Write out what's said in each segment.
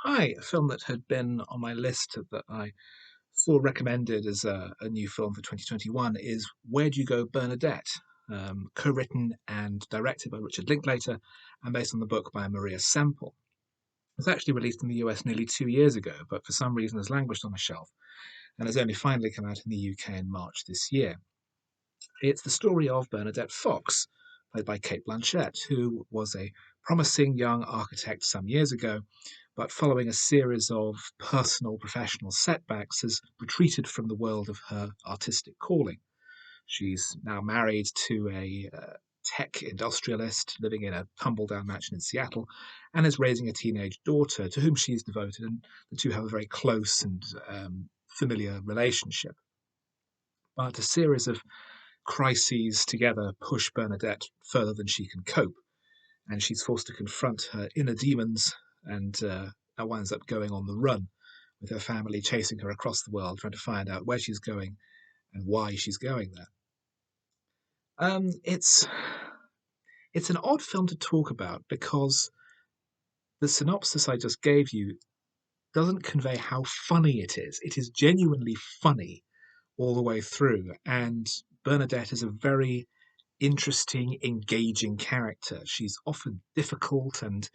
Hi, a film that had been on my list that I saw recommended as a new film for 2021 is Where Do You Go, Bernadette? Co-written and directed by Richard Linklater and based on the book by Maria Semple. It was actually released in the US nearly 2 years ago, but for some reason has languished on a shelf and has only finally come out in the UK in March this year. It's the story of Bernadette Fox, played by Cate Blanchett, who was a promising young architect some years ago, but following a series of personal professional setbacks, has retreated from the world of her artistic calling. She's now married to a tech industrialist living in a tumble down mansion in Seattle and is raising a teenage daughter to whom she's devoted, and the two have a very close and familiar relationship. But a series of crises together push Bernadette further than she can cope, and she's forced to confront her inner demons and winds up going on the run with her family chasing her across the world, trying to find out where she's going and why she's going there. It's an odd film to talk about because the synopsis I just gave you doesn't convey how funny it is. It is genuinely funny all the way through, and Bernadette is a very interesting, engaging character. She's often difficult and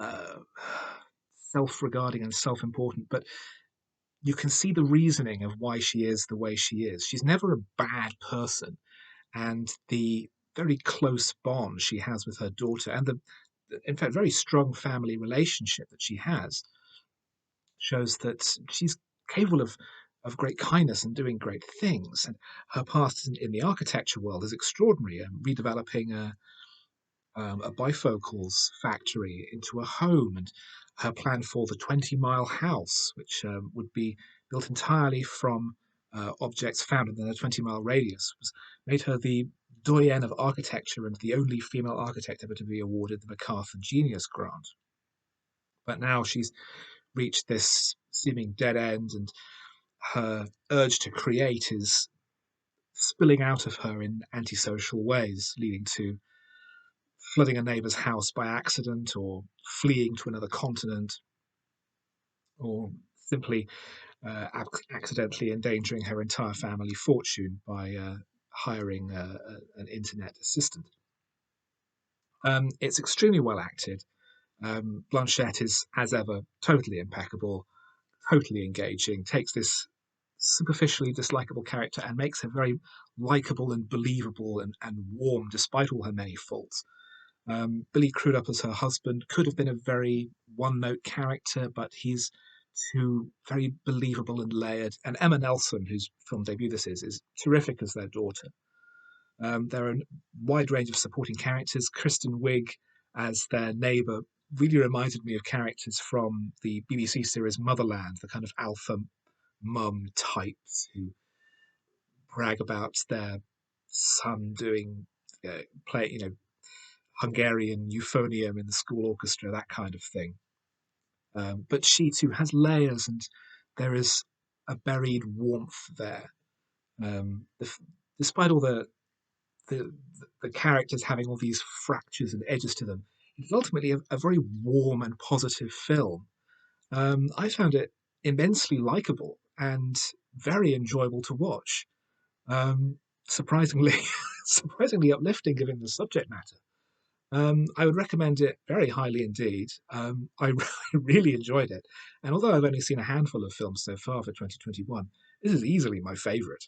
uh, self-regarding and self-important, but you can see the reasoning of why she is the way she is. She's never a bad person, and the very close bond she has with her daughter, and in fact, very strong family relationship that she has, shows that she's capable of great kindness and doing great things. And her past in the architecture world is extraordinary. Redeveloping a bifocals factory into a home, and her plan for the 20-mile house, which would be built entirely from objects found within a 20-mile radius, was made her the doyenne of architecture and the only female architect ever to be awarded the MacArthur Genius Grant. But now she's reached this seeming dead end, and her urge to create is spilling out of her in antisocial ways, leading to flooding a neighbour's house by accident, or fleeing to another continent, or simply accidentally endangering her entire family fortune by hiring an internet assistant. It's extremely well acted. Blanchett is, as ever, totally impeccable, totally engaging, takes this superficially dislikable character and makes her very likable and believable and warm despite all her many faults. Billy Crudup as her husband could have been a very one-note character, but he's too very believable and layered. And Emma Nelson, whose film debut this is terrific as their daughter. There are a wide range of supporting characters. Kristen Wiig as their neighbour really reminded me of characters from the BBC series Motherland, the kind of alpha mum types who brag about their son doing play, Hungarian euphonium in the school orchestra, that kind of thing. But she too has layers, and there is a buried warmth there. The, despite all the the characters having all these fractures and edges to them, it's ultimately a very warm and positive film. I found it immensely likable and very enjoyable to watch. Surprisingly, surprisingly uplifting given the subject matter. I would recommend it very highly indeed. I really enjoyed it, and although I've only seen a handful of films so far for 2021, this is easily my favourite.